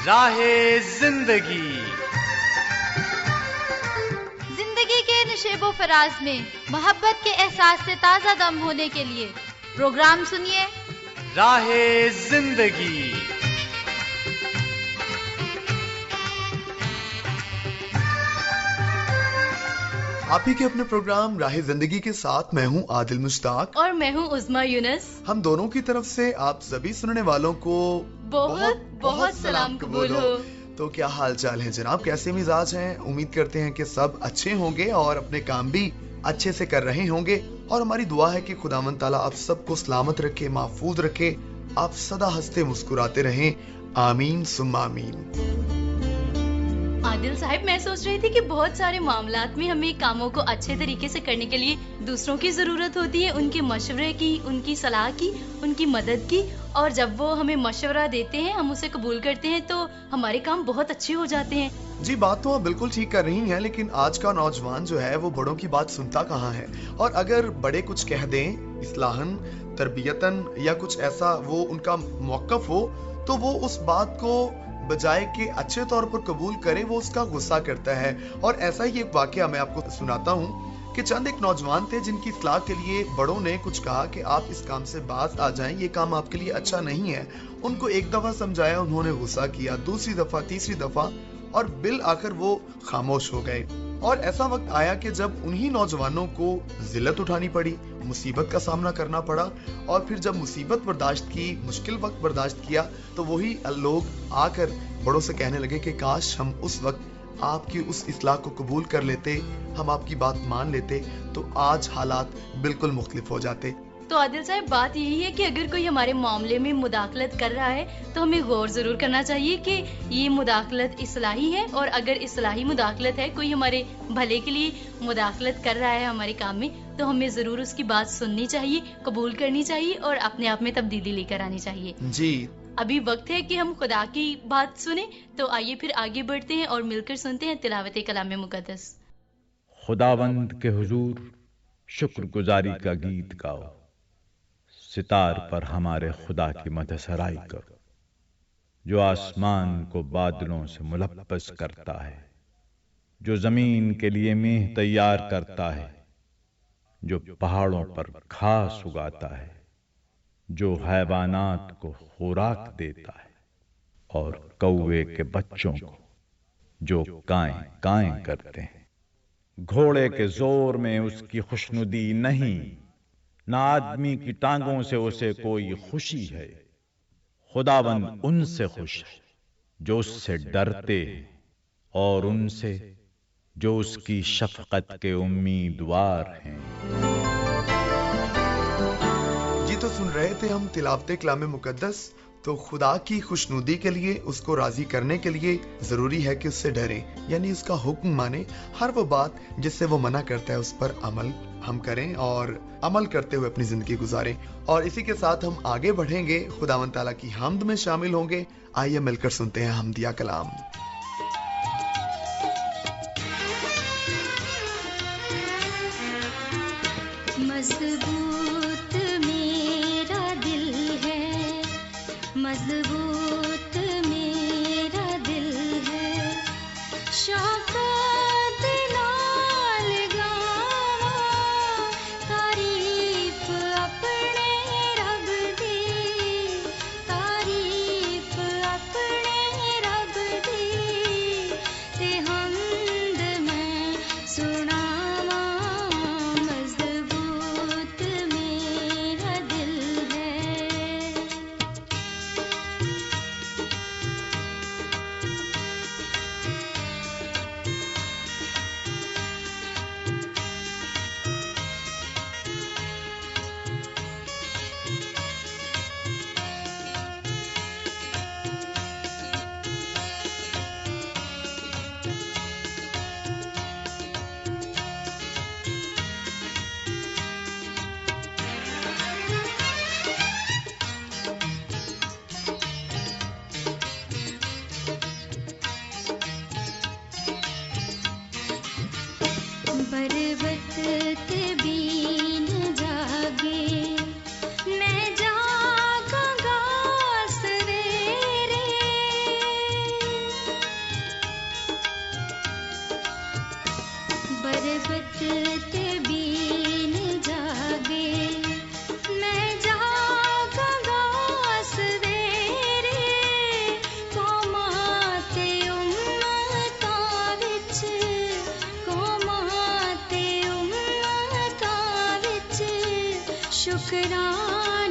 राहे जिंदगी। जिंदगी के नशेबो फराज में मोहब्बत के एहसास से ताज़ा दम होने के लिए प्रोग्राम सुनिए राहे जिंदगी। आप ही के अपने प्रोग्राम राहे जिंदगी के साथ मैं हूं आदिल मुश्ताक और मैं हूं उज़मा यूनुस। हम दोनों की तरफ से आप सभी सुनने वालों को बहुत बहुत सलाम कबूल हो। तो क्या हाल चाल है जनाब, कैसे मिजाज हैं? उम्मीद करते हैं कि सब अच्छे होंगे और अपने काम भी अच्छे से कर रहे होंगे। और हमारी दुआ है कि खुदावंद ताला आप सबको सलामत रखे, महफूज रखे, आप सदा हंसते मुस्कुराते रहें। आमीन सुम्मा आमीन। आदिल साहब, मैं सोच रही थी कि बहुत सारे मामलात में हमें कामों को अच्छे तरीके से करने के लिए दूसरों की जरूरत होती है, उनके मशवरे की, उनकी सलाह की, उनकी मदद की। और जब वो हमें मशवरा देते हैं, हम उसे कबूल करते हैं, तो हमारे काम बहुत अच्छे हो जाते हैं। जी, बात तो आप बिल्कुल ठीक कर रही हैं, लेकिन आज का नौजवान जो है वो बड़ों की बात सुनता कहाँ है। और अगर बड़े कुछ कह दें इस्लाहन, तरबियतन या कुछ ऐसा वो उनका मौक़िफ़ हो, तो वो उस बात को बजाय के अच्छे तौर पर कबूल करे, वो उसका गुस्सा करता है। और ऐसा ही एक वाकया मैं आपको सुनाता हूँ कि चंद एक नौजवान थे जिनकी इस्लाह के लिए बड़ों ने कुछ कहा कि आप इस काम से बाज आ जाएं, ये काम आपके लिए अच्छा नहीं है। उनको एक दफा समझाया, उन्होंने गुस्सा किया, दूसरी दफा, तीसरी दफा, और बिल आखिर वो खामोश हो गए। और ऐसा वक्त आया कि जब उन्हीं नौजवानों को जिल्लत उठानी पड़ी, मुसीबत का सामना करना पड़ा। और फिर जब मुसीबत बर्दाश्त की, मुश्किल वक्त बर्दाश्त किया, तो वही लोग आकर बड़ों से कहने लगे कि काश हम उस वक्त आपकी उस इस्लाह को कबूल कर लेते, हम आपकी बात मान लेते, तो आज हालात बिल्कुल मुख्तलिफ हो जाते। तो आदिल साहब, बात यही है कि अगर कोई हमारे मामले में मुदाखलत कर रहा है तो हमें गौर जरूर करना चाहिए कि ये मुदाखलत इस्लाही है। और अगर इस्लाही मुदाखलत है, कोई हमारे भले के लिए मुदाखलत कर रहा है हमारे काम में, तो हमें जरूर उसकी बात सुननी चाहिए, कबूल करनी चाहिए और अपने आप में तब्दीली लेकर आनी चाहिए। जी, अभी वक्त है कि हम खुदा की बात सुने, तो आइए फिर आगे बढ़ते हैं और मिलकर सुनते हैं तिलावत कलाम मुकद्दस। खुदावंद के हुजूर शुक्रगुजारी का गीत गाओ, सितार पर हमारे खुदा की मदद सराई करो, जो आसमान को बादलों से मुलब्बस करता है, जो जमीन के लिए मींह तैयार करता है, जो पहाड़ों पर घास उगाता है, जो हैवानात को खुराक देता है और कौवे के बच्चों को जो काएं काएं करते हैं। घोड़े के जोर में उसकी खुशनुदी नहीं, ना आदमी की टांगों से उसे कोई खुशी है। खुदावंद उनसे खुश है जो उससे डरते हैं और उनसे जो उसकी शफकत के उम्मीदवार हैं। जी, तो सुन रहे थे हम तिलावत कलाम मुकद्दस। तो खुदा की खुशनुदी के लिए, उसको राजी करने के लिए जरूरी है कि उससे डरें, यानी उसका हुक्म माने। हर वो बात जिससे वो मना करता है उस पर अमल हम करें और अमल करते हुए अपनी जिंदगी गुजारें। और इसी के साथ हम आगे बढ़ेंगे, खुदावंद ताला की हम्द में शामिल होंगे। आइए मिलकर सुनते हैं हम्दिया कलाम। मजबूत मेरा दिल है, मजबूत मेरा दिल है, शौकत नाल गावा तारीफ अपने रब दी, तारीफ अपने रब दी।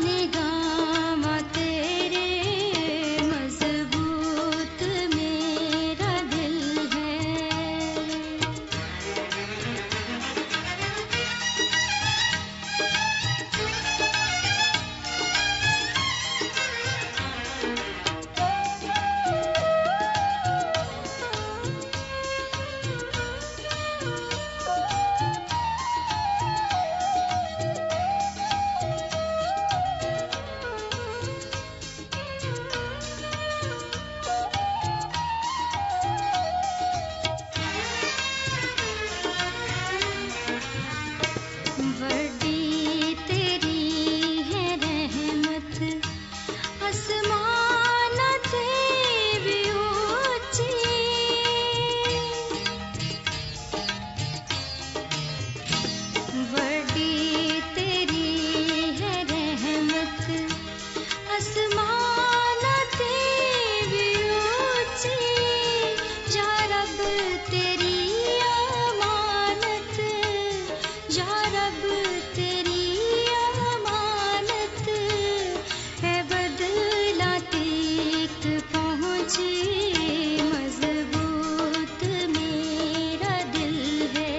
निगामा तेरे मजबूत मेरा दिल है बड़ी तेरी है रहमत आसमान से भी ऊंची बड़ी तेरी है रहमत आसमान से भी ऊंची या रब तेरी अमानत या रब तेरी अमानत है बदलाती पहुंची मजबूत मेरा दिल है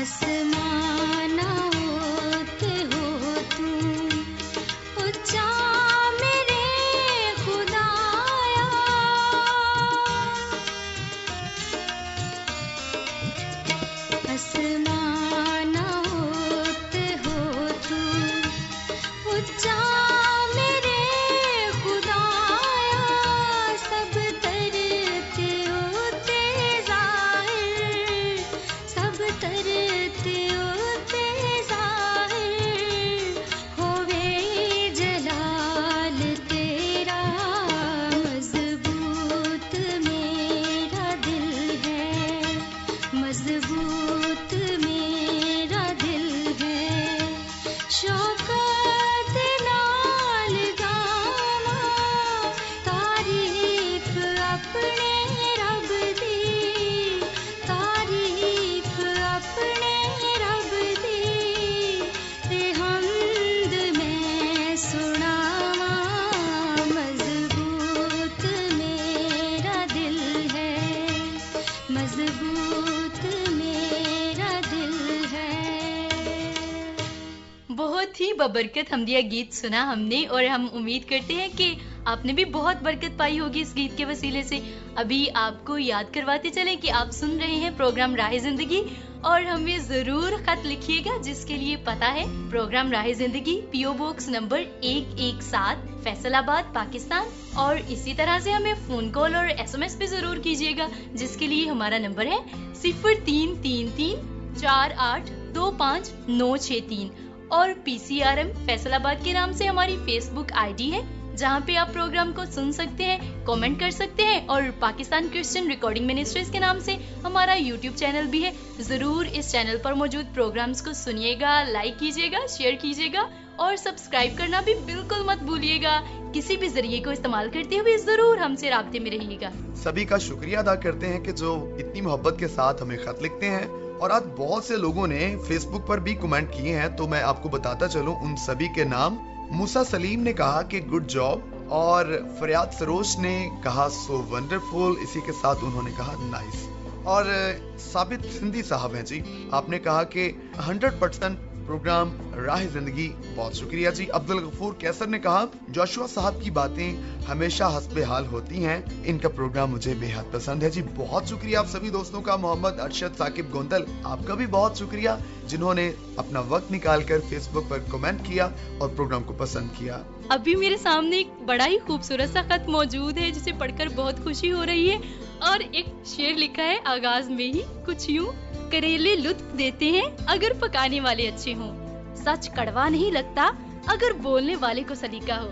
आसमाना होते हो तुम ऊंचा मेरे खुदाया आसमाना होते हो तुम ऊंचा मेरे खुदाया सब तरते होते जाहिर सब तरते होते जाहिर होवे जलाल तेरा मजबूत मेरा दिल है मजबूत मेरा दिल है शौकत नाल गावा तारीफ अपने रब दी तारीफ अपने रब दी ते हमद मैं सुनावा मजबूत मेरा दिल है मजबूत मेरा दिल है बहुत ही बबरकत हमदिया गीत सुना हमने और हम उम्मीद करते हैं कि आपने भी बहुत बरकत पाई होगी इस गीत के वसीले से। अभी आपको याद करवाते चलें कि आप सुन रहे हैं प्रोग्राम राह जिंदगी और हमें जरूर खत लिखिएगा जिसके लिए पता है प्रोग्राम राह जिंदगी PO box number 117 Faisalabad Pakistan और इसी तरह से हमें फोन कॉल और एसएमएस भी जरूर कीजिएगा जिसके लिए हमारा नंबर है 0333 4825 और पीसीआरएम फैसलाबाद के नाम से हमारी फेसबुक आईडी है जहाँ पे आप प्रोग्राम को सुन सकते हैं, कमेंट कर सकते हैं और पाकिस्तान क्रिश्चियन रिकॉर्डिंग मिनिस्ट्रीज के नाम से हमारा यूट्यूब चैनल भी है। जरूर इस चैनल पर मौजूद प्रोग्राम्स को सुनिएगा, लाइक कीजिएगा, शेयर कीजिएगा और सब्सक्राइब करना भी बिल्कुल मत भूलिएगा। किसी भी जरिए को इस्तेमाल करते हुए जरूर हमसे राब्ते में रहिएगा। सभी का शुक्रिया अदा करते हैं कि जो इतनी मोहब्बत के साथ हमें खत लिखते हैं और आज बहुत से लोगों ने फेसबुक पर भी कमेंट किए हैं, तो मैं आपको बताता चलूं उन सभी के नाम। मूसा सलीम ने कहा कि गुड जॉब और फरियाद सरोज ने कहा सो वंडरफुल, इसी के साथ उन्होंने कहा नाइस। और साबित सिंधी साहब हैं जी, आपने कहा कि 100% प्रोग्राम राह जिंदगी, बहुत शुक्रिया जी। अब्दुल गफूर कैसर ने कहा जोशुआ साहब की बातें हमेशा हस्बे हाल होती हैं, इनका प्रोग्राम मुझे बेहद पसंद है जी। बहुत शुक्रिया आप सभी दोस्तों का। मोहम्मद अरशद साकिब गोंदल, आपका भी बहुत शुक्रिया जिन्होंने अपना वक्त निकालकर फेसबुक पर कमेंट किया और प्रोग्राम को पसंद किया। अभी मेरे सामने एक बड़ा ही खूबसूरत सा खत मौजूद है जिसे पढ़कर बहुत खुशी हो रही है और एक शेर लिखा है आगाज में ही कुछ यूं, करेले लुत्फ देते हैं अगर पकाने वाले अच्छे हों, सच कड़वा नहीं लगता अगर बोलने वाले को सलीका हो।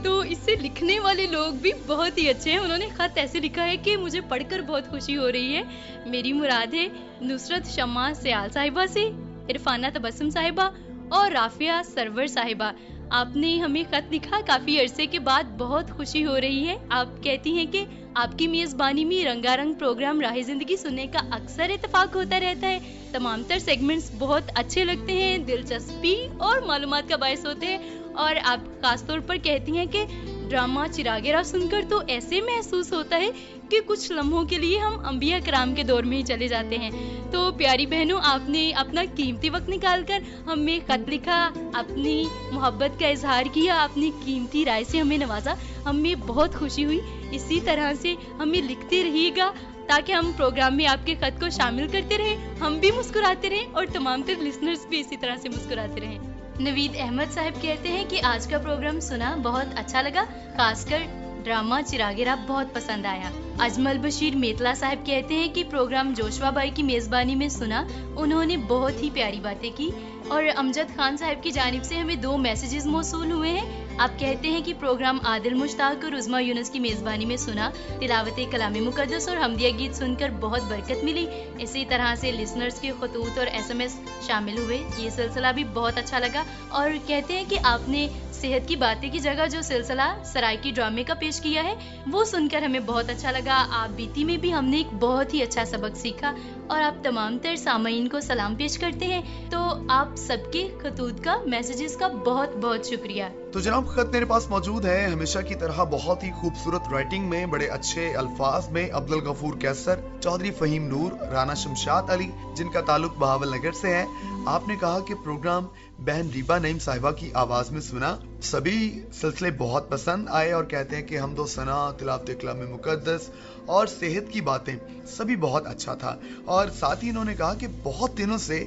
तो इसे लिखने वाले लोग भी बहुत ही अच्छे हैं। उन्होंने खत ऐसे लिखा है कि मुझे पढ़कर बहुत खुशी हो रही है। मेरी मुराद है नुसरत शम्मा सयाल साहिबा से, इरफाना तबस्सुम साहिबा और राफिया सरवर साहिबा। आपने हमें खत लिखा, काफी अरसे के बाद बहुत खुशी हो रही है। आप कहती हैं कि आपकी मेजबानी में रंगारंग प्रोग्राम राह जिंदगी सुनने का अक्सर इत्तेफाक होता रहता है। तमाम तर सेगमेंट्स बहुत अच्छे लगते हैं, दिलचस्पी और मालूमात का बायस होते हैं। और आप खासतौर पर कहती हैं कि ड्रामा चिरागेरा सुनकर तो ऐसे महसूस होता है कि कुछ लम्हों के लिए हम अंबिया कराम के दौर में ही चले जाते हैं। तो प्यारी बहनों, आपने अपना कीमती वक्त निकालकर हमें खत लिखा, अपनी मोहब्बत का इजहार किया, अपनी कीमती राय से हमें नवाजा, हमें बहुत खुशी हुई। इसी तरह से हमें लिखते रहिएगा ताकि हम प्रोग्राम में आपके खत को शामिल करते रहें, हम भी मुस्कुराते रहें और तमाम तर लिसनर्स भी इसी तरह से मुस्कुराते रहें। नवीद अहमद साहब कहते हैं कि आज का प्रोग्राम सुना, बहुत अच्छा लगा, खासकर ड्रामा चिरागेरा बहुत पसंद आया। अजमल बशीर मेतला साहब कहते हैं कि प्रोग्राम जोशवा बाई की मेजबानी में सुना, उन्होंने बहुत ही प्यारी बातें की। और अमजद खान साहब की जानिब से हमें 2 मैसेजेस मौसूल हुए हैं। आप कहते हैं कि प्रोग्राम आदिल मुश्ताक और उज़मा यूनुस की मेजबानी में सुना, तिलावत कलाम मुकद्दस और हमदिया गीत सुनकर बहुत बरकत मिली। इसी तरह से लिसनर्स के खतूत और SMS शामिल हुए, ये सिलसिला भी बहुत अच्छा लगा। और कहते हैं कि आपने सेहत की बातें की जगह जो सिलसिला सराइकी ड्रामे का पेश किया है वो सुनकर हमें बहुत अच्छा लगा। आप बीती में भी हमने एक बहुत ही अच्छा सबक सीखा और आप तमाम तर सामईन को सलाम पेश करते हैं। तो आप सबके खतूत का, मैसेजेस का बहुत बहुत शुक्रिया। तो जनाब, खत मेरे पास मौजूद है हमेशा की तरह बहुत ही खूबसूरत राइटिंग में, बड़े अच्छे अल्फाज में। अब्दुल गफूर कैसर, चौधरी फहीम नूर, राना शमशाद अली, जिनका ताल्लुक बहावल नगर से है। आपने कहा कि प्रोग्राम बहन रीबा नईम साहिबा की आवाज में सुना, सभी सिलसिले बहुत पसंद आए और कहते हैं कि हमदो सना, तिलावत कलाम मुकद्दस और सेहत की बातें सभी बहुत अच्छा था। और साथ ही इन्होंने कहा कि बहुत दिनों से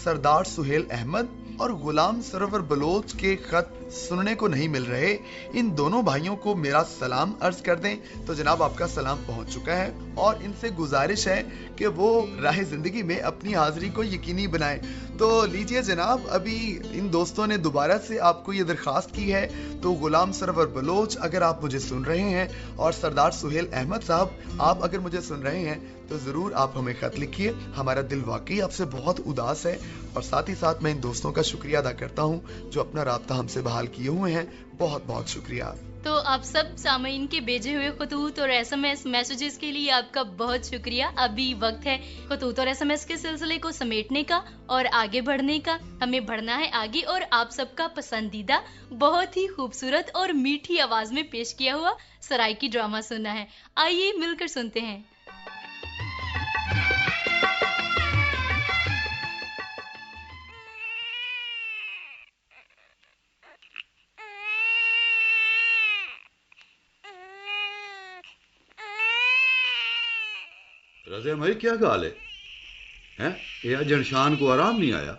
सरदार सुहेल अहमद और गुलाम सरवर बलोच के खत सुनने को नहीं मिल रहे। इन दोनों भाइयों को मेरा सलाम अर्ज कर दें। तो जनाब, आपका सलाम पहुंच चुका है और इनसे गुजारिश है कि वो राह जिंदगी में अपनी हाजिरी को यकीनी बनाएं। तो लीजिए जनाब, अभी इन दोस्तों ने दोबारा से आपको ये दरखास्त की है। तो गुलाम सरवर बलोच, अगर आप मुझे सुन रहे हैं, और सरदार सुहेल अहमद साहब, आप अगर मुझे सुन रहे हैं तो जरूर आप हमें खत लिखिए। हमारा दिल वाकई आपसे बहुत उदास है। और साथ ही साथ मैं इन दोस्तों का शुक्रिया अदा करता हूँ जो अपना राब्ता हमसे बहाल किए हुए हैं। बहुत बहुत शुक्रिया। तो आप सब सामईन के भेजे हुए खतूत और SMS मैसेजेस के लिए आपका बहुत शुक्रिया। अभी वक्त है खतूत और SMS के सिलसिले को समेटने का और आगे बढ़ने का। हमें बढ़ना है आगे और आप सबका पसंदीदा, बहुत ही खूबसूरत और मीठी आवाज में पेश किया हुआ सराइकी ड्रामा सुनना है। आइए मिलकर सुनते हैं। रज़िया भाई, क्या गाल है? ये जनशान को आराम नहीं आया?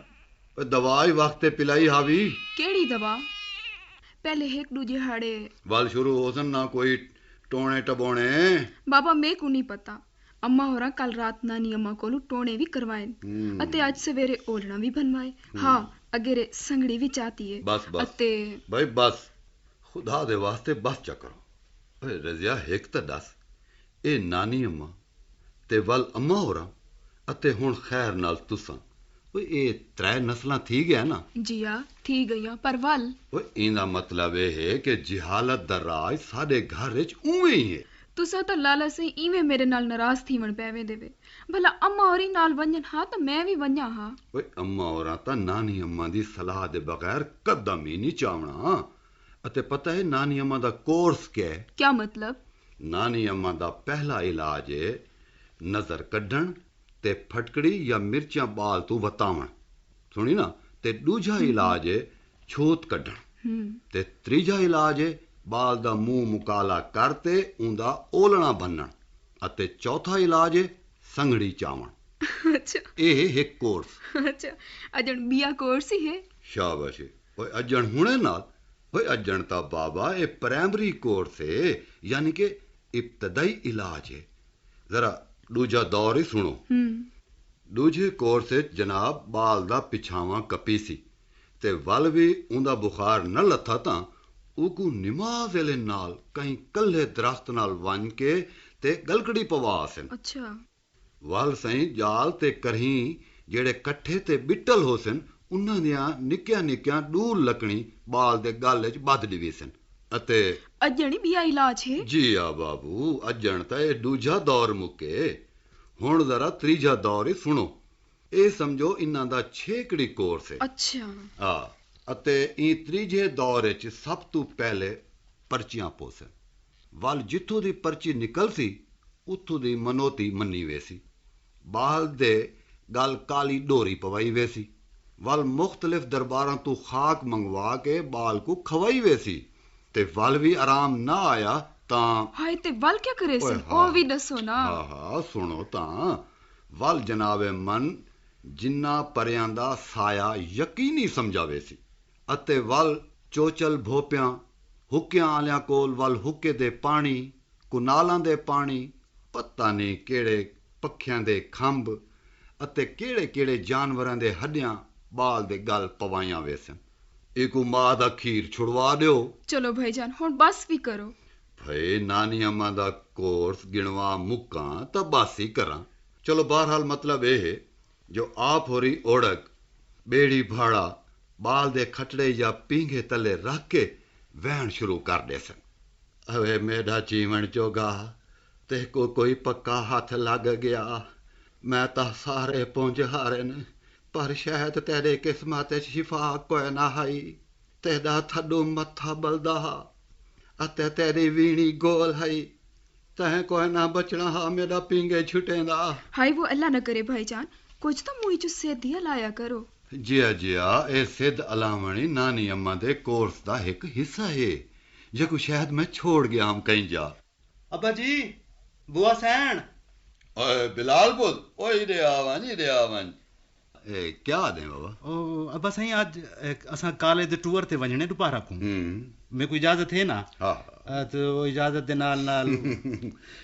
दवाई वक्त पिलाई हावी। केड़ी दवा? पहले एक दूजे हाड़े वाल शुरू हो सन ना कोई टोने टबोने। बाबा मेरे को नहीं पता। अम्मा होरा कल रात नानी अम्मा कोलू टोने भी करवाए अते आज सवेरे ओलना भी बनवाए। हाँ, अगेरे संगड़ी भी चाहती है। बस बस अते भाई बस, खुदा दे वास्ते बस चकरो। रज़िया एक तो दस, ए नानी अम्मा ते वल अम्मा होरा अते हुण खैर नाल तुसां, ए त्रै नस्लां थी गया ना? जिया थी गईया, पर वल इंदा मतलब ये है कि जिहालत दा राज साडे घर विच उवें ही है। तुसा तो लाला से इवें मेरे नाल नाराज थीवण पैवे देवे। भला अम्मा होरी नाल वंजन हा तो मैं भी वंजा हा। अम्मा होरा ता नानी अम्मा दी सलाह दे बगैर कदम ही नहीं चावना। अते पता है नानी अम्मा दा कोर्स क्या है? क्या मतलब? नानी अम्मा दा पहला इलाज है नजर कड्ढण ते फटकड़ी या मिर्चां बाल तू वतावण, सुनी ना? ते दूजा इलाज है छोत कड्ढण ते त्रीजा इलाज है बाल दा मुंह मुकाला करते उंदा ओलना बन्नण अते चौथा इलाज है संगड़ी चावण। अच्छा, ए एक कोर्स। अच्छा, अजण बिया कोर्स ही है। शाबाश। ओए अजण हुणे नाल, ओए अजण ता बाबा ए प्राइमरी कोर्स है, यानी कि इब्तदाई इलाज है। जरा दूजा दौर ही सुनो। दूजे कोर्स जनाब बाल दा पिछावा कपी सी ते वल भी उंदा बुखार न लथा तां उकू नमाज वेले नाल कहीं कल्ले दरख्त नाल वन के ते गलकड़ी पवा सन। अच्छा वल सही जाल ते करही जेड़े कट्ठे ते बिट्टल हो सन उन्हां दियां निक्कियां निक्कियां दूर लकड़ी बाल दे गल च बद दिवी सन अते अजणी भी इलाज है। जी आ बाबू अजण तां ए दूजा दौर मुके हुण जरा त्रीजा दौर ही सुनो। ए समझो इन्हां दा छेकड़ी कोर्स है। अच्छा आ अते ई त्रीजे दौर च सब तो पहले पर्चियां पोसन वल जिथों दी पर्ची निकल सी उत्थों दी मनोती मन्नी वेसी बाल दे गल काली डोरी पवाई वेसी वल मुख्तलिफ दरबारां तो खाक मंगवा के बाल को खवाई वेसी ते वल भी आराम ना आया तां हाय ते वल क्या करे ओए सन हाँ। ओ भी दसो ना। हाँ सुनो तां वल जनाबे मन जिन्ना परियां दा साया यकीनी समझावे सी अते वल चोचल भोपियां हुक्कियां आलियां कोल वल हुक्के दे पानी कुनालां दे पानी पता नहीं केड़े पक्खियां दे खंभ अते केड़े केड़े जानवरां दे हड्डियां बाल दे गल पवाइयां वेसन। इकू मां दा खीर छुड़वा दियो। चलो भाईजान हुण बस भी करो। भई नानी अम्मा दा कोर्स गिणवा मुक्कां तां बस ही करां। चलो बहरहाल मतलब ए है जो आप होरी ओढ़क बेड़ी भाड़ा बाल दे खटड़े या पींघे तले रख के वहन शुरू कर दे सन। अवे मेरा जीवन जोगा ते को कोई पक्का हाथ लग गया मैं तां सारे पुंज हारे ने पर शायद तेरे किस्मत च शिफा कोई ना हई तेरा थड्डू मत्था बलदा अते तेरी वीणी गोल हई तह कोई ना बचना हा मेरा पींगे छुटेंदा। हाय वो अल्लाह न करे भाईजान कुछ तो मुई जो सेधिया लाया करो। जिया जिया ए सिद्ध अलावणी नानी अम्मा दे कोर्स दा एक हिस्सा है जेको शायद मैं छोड़ गया हम कहीं जा। अब्बा जी बुआ सैन ओए बिलाल बोल ओए दे आवन ए क्या दे बाबा। ओ अब्बा सही आज असा कॉलेज दे टूर ते वजने दुपारा को मेरे को इजाजत है ना। हाँ तो वो इजाजत दे नाल नाल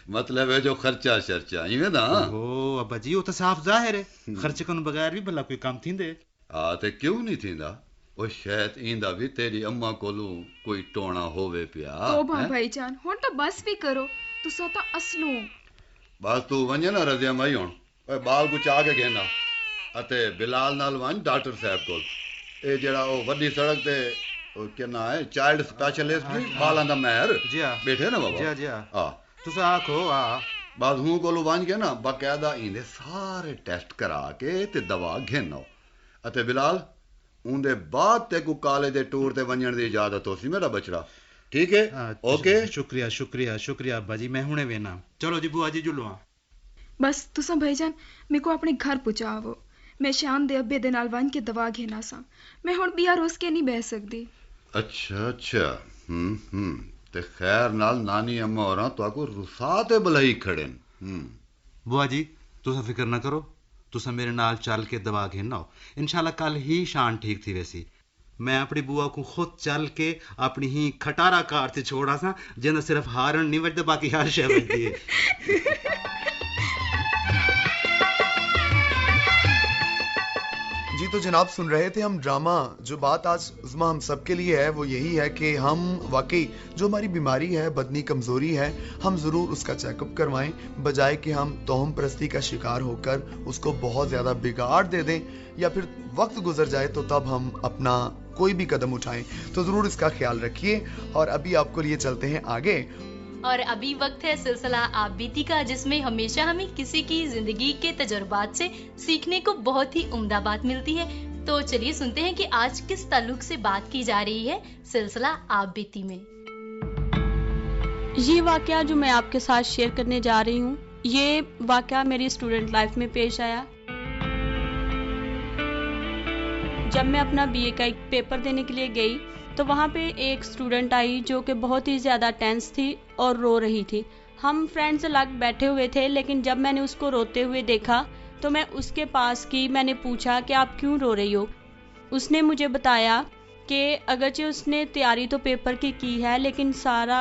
मतलब है जो खर्चा शर्चा इवें ना। ओ अब्बा जी वो तो साफ जाहिर है खर्चे कन बगैर भी भला कोई काम थींदे। हाँ ते क्यों नहीं थींदा ओ शायद इंदा भी तेरी अम्मा कोलू कोई टोना होवे पिया। तौबा भाईजान हुण तो बस भी करो तुसा तो असलो बस तू वञे ना रज़िया मई हुण ओए बाल को चा के घेना अते बिलाल नाल वञ डॉक्टर साहब कोल ए जेड़ा ओ वड्डी सड़क ते ओ क्या ना है चाइल्ड स्पेशलिस्ट बालां दा महर जी हाँ बैठे ना बाबा। जी हाँ जी हाँ हां तुसा आखो हाँ बाद हूं कोलू वञ के ना बाकायदा इंदे सारे टेस्ट करा के ते दवा घेनो अते बिलाल उंदे बाद ते को कॉलेज दे टूर ते वञण दी इजाजत होसी मेरा बचड़ा ठीक है। ओके शुक्रिया शुक्रिया शुक्रिया अब्बा जी मैं हुणे वेना। चलो जी बुआ जी जुलवा बस तुसा भाईजान मेरे को अपने घर पहुंचावो मैं शाम दे अब्बे दे नाल वन के दवा घेना सा मैं हुण बिया रोज के नहीं बह सकदी। अच्छा अच्छा ते खैर नाल नानी अम्मा होरां तुहाको रुसा ते बलाई खड़ेन। बुआ जी तुसा फिक्र ना करो तुसा मेरे नाल चल के दवा घेना हो इंशाल्लाह कल ही शान ठीक थी वैसी मैं अपनी बुआ को खुद चल के अपनी ही खटारा कार से छोड़ा सा जिंदा सिर्फ हारन नहीं बजते बाकी हर शय बजती है। जी तो जनाब सुन रहे थे हम ड्रामा। जो बात आज उस्मा हम सबके लिए है वो यही है कि हम वाकई जो हमारी बीमारी है बदनी कमजोरी है हम जरूर उसका चेकअप करवाएं बजाय कि हम तोहम परस्ती का शिकार होकर उसको बहुत ज्यादा बिगाड़ दे दें या फिर वक्त गुजर जाए तो तब हम अपना कोई भी कदम उठाएं। तो जरूर इसका ख्याल रखिए और अभी आपको लिए चलते हैं आगे और अभी वक्त है सिलसिला आप बीती का जिसमें हमेशा हमें किसी की जिंदगी के तजुर्बात से सीखने को बहुत ही उम्दा बात मिलती है। तो चलिए सुनते हैं कि आज किस ताल्लुक से बात की जा रही है सिलसिला आप बीती में। ये वाकया जो मैं आपके साथ शेयर करने जा रही हूँ ये वाकया मेरी स्टूडेंट लाइफ में पेश आया जब मैं अपना बीए का एक पेपर देने के लिए गई तो वहाँ पे एक स्टूडेंट आई जो कि बहुत ही ज़्यादा टेंस थी और रो रही थी। हम फ्रेंड्स अलग बैठे हुए थे लेकिन जब मैंने उसको रोते हुए देखा तो मैं उसके पास की मैंने पूछा कि आप क्यों रो रही हो। उसने मुझे बताया कि अगरचे उसने तैयारी तो पेपर की है, लेकिन सारा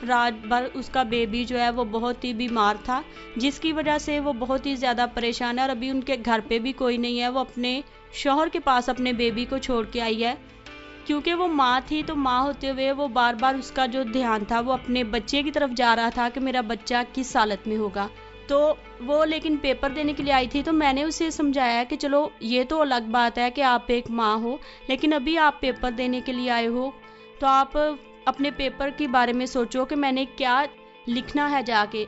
रात भर उसका बेबी जो है वो बहुत ही बीमार था, जिसकी वजह से वो बहुत ही ज़्यादा परेशान है। और अभी उनके घर पे भी कोई नहीं है, वो अपने शौहर के पास अपने बेबी को छोड़ के आई है। क्योंकि वो माँ थी, तो माँ होते हुए वो बार बार उसका जो ध्यान था वो अपने बच्चे की तरफ जा रहा था कि मेरा बच्चा किस हालत में होगा। तो वो लेकिन पेपर देने के लिए आई थी, तो मैंने उसे समझाया कि चलो ये तो अलग बात है कि आप एक माँ हो, लेकिन अभी आप पेपर देने के लिए आए हो तो आप अपने पेपर के बारे में सोचो कि मैंने क्या लिखना है जाके।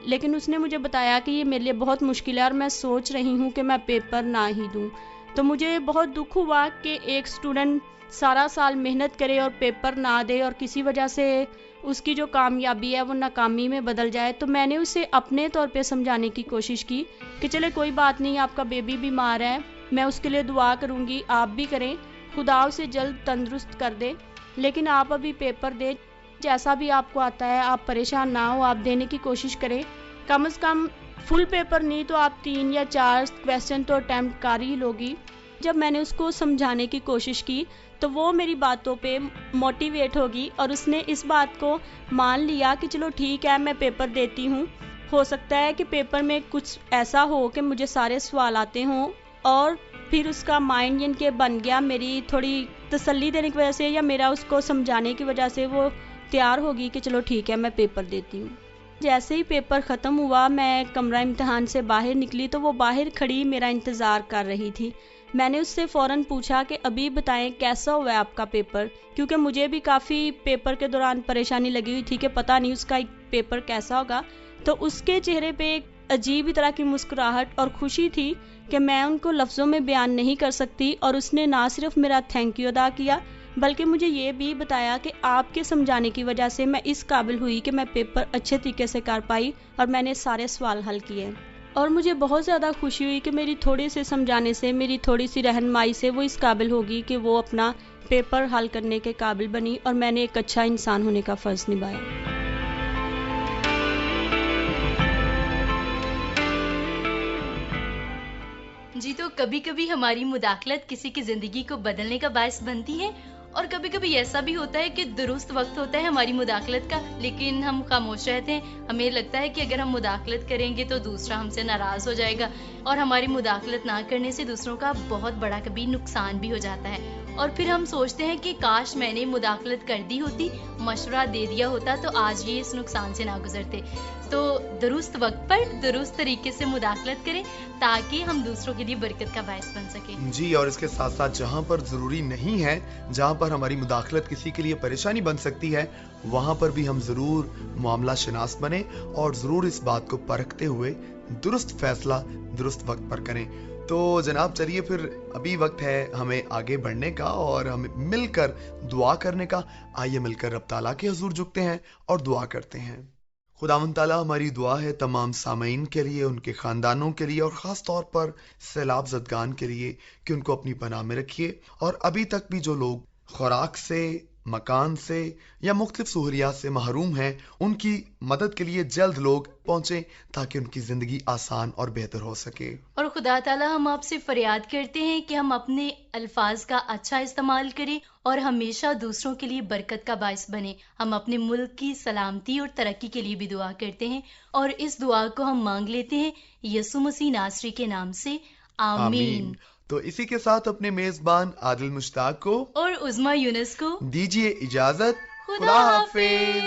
लेकिन उसने मुझे बताया कि ये मेरे लिए बहुत मुश्किल है और मैं सोच रही हूँ कि मैं पेपर ना ही दूँ। तो मुझे बहुत दुख हुआ कि एक स्टूडेंट सारा साल मेहनत करे और पेपर ना दे और किसी वजह से उसकी जो कामयाबी है वो नाकामी में बदल जाए। तो मैंने उसे अपने तौर पे समझाने की कोशिश की कि चले कोई बात नहीं, आपका बेबी बीमार है, मैं उसके लिए दुआ करूँगी, आप भी करें, खुदा उसे जल्द तंदुरुस्त कर दे, लेकिन आप अभी पेपर दें, जैसा भी आपको आता है आप परेशान ना हो, आप देने की कोशिश करें। कम से कम फुल पेपर नहीं तो आप 3 या 4 क्वेश्चन तो अटैम्प्ट कर ही लोगी। जब मैंने उसको समझाने की कोशिश की तो वो मेरी बातों पे मोटिवेट होगी और उसने इस बात को मान लिया कि चलो ठीक है, मैं पेपर देती हूँ। हो सकता है कि पेपर में कुछ ऐसा हो कि मुझे सारे सवाल आते हों, और फिर उसका माइंड यानी कि बन गया, मेरी थोड़ी तसल्ली देने की वजह से या मेरा उसको समझाने की वजह से वो तैयार होगी कि चलो ठीक है, मैं पेपर देती हूँ। जैसे ही पेपर ख़त्म हुआ, मैं कमरा इम्तिहान से बाहर निकली तो वो बाहर खड़ी मेरा इंतज़ार कर रही थी। मैंने उससे फ़ौरन पूछा कि अभी बताएं कैसा हुआ है आपका पेपर, क्योंकि मुझे भी काफ़ी पेपर के दौरान परेशानी लगी हुई थी कि पता नहीं उसका एक पेपर कैसा होगा। तो उसके चेहरे पे एक अजीब ही तरह की मुस्कुराहट और खुशी थी कि मैं उनको लफ्ज़ों में बयान नहीं कर सकती। और उसने ना सिर्फ मेरा थैंक यू अदा किया, बल्कि मुझे ये भी बताया कि आपके समझाने की वजह से मैं इस काबिल हुई कि मैं पेपर अच्छे तरीके से कर पाई और मैंने सारे सवाल हल किए। और मुझे बहुत ज़्यादा खुशी हुई कि मेरी थोड़े से समझाने से, मेरी थोड़ी सी रहनुमाई से वो इस काबिल होगी कि वो अपना पेपर हल करने के काबिल बनी और मैंने एक अच्छा इंसान होने का फ़र्ज़ निभाया। जी, तो कभी कभी हमारी मुदाखलत किसी की जिंदगी को बदलने का बायस बनती है, और कभी कभी ऐसा भी होता है कि दुरुस्त वक्त होता है हमारी मुदाखलत का, लेकिन हम खामोश रहते हैं। हमें लगता है कि अगर हम मुदाखलत करेंगे तो दूसरा हमसे नाराज हो जाएगा, और हमारी मुदाखलत ना करने से दूसरों का बहुत बड़ा कभी नुकसान भी हो जाता है। और फिर हम सोचते हैं कि काश मैंने मुदाखलत कर दी होती, मशवरा दे दिया होता, तो आज ये इस नुकसान से ना गुजरते। तो दुरुस्त वक्त पर दुरुस्त तरीके से मुदाखलत करें ताकि हम दूसरों के लिए बरकत का बायस बन सके। जी, और इसके साथ साथ जहाँ पर जरूरी नहीं है, जहाँ पर हमारी मुदाखलत किसी के लिए परेशानी बन सकती है, वहाँ पर भी हम जरूर मामला शनास बने और जरूर इस बात को परखते हुए दुरुस्त फैसला दुरुस्त वक्त पर करें। तो जनाब, चलिए फिर अभी वक्त है हमें आगे बढ़ने का और हमें मिलकर दुआ करने का। आइए मिलकर रब ताला के हुजूर झुकते हैं और दुआ करते हैं। खुदावंद ताला, हमारी दुआ है तमाम सामईन के लिए, उनके खानदानों के लिए और ख़ास तौर पर सैलाब ज़दगान के लिए कि उनको अपनी पनाह में रखिए। और अभी तक भी जो लोग खुराक से, मकान से या मुख्तलिफ सहूलियात से महरूम हैं, उनकी मदद के लिए जल्द लोग पहुंचे ताकि उनकी ज़िंदगी आसान और बेहतर हो सके। और खुदा ताला, हम आपसे फरियाद करते हैं कि हम अपने अल्फाज का अच्छा इस्तेमाल करें और हमेशा दूसरों के लिए बरकत का बायस बने। हम अपने मुल्क की सलामती और तरक्की के लिए भी दुआ करते हैं और इस दुआ को हम मांग लेते हैं यीशु मसीह नासरी के नाम से, आमीन। तो इसी के साथ अपने मेजबान आदिल मुश्ताक को और उज़मा यूनुस को दीजिए इजाजत। खुदा हाफिज।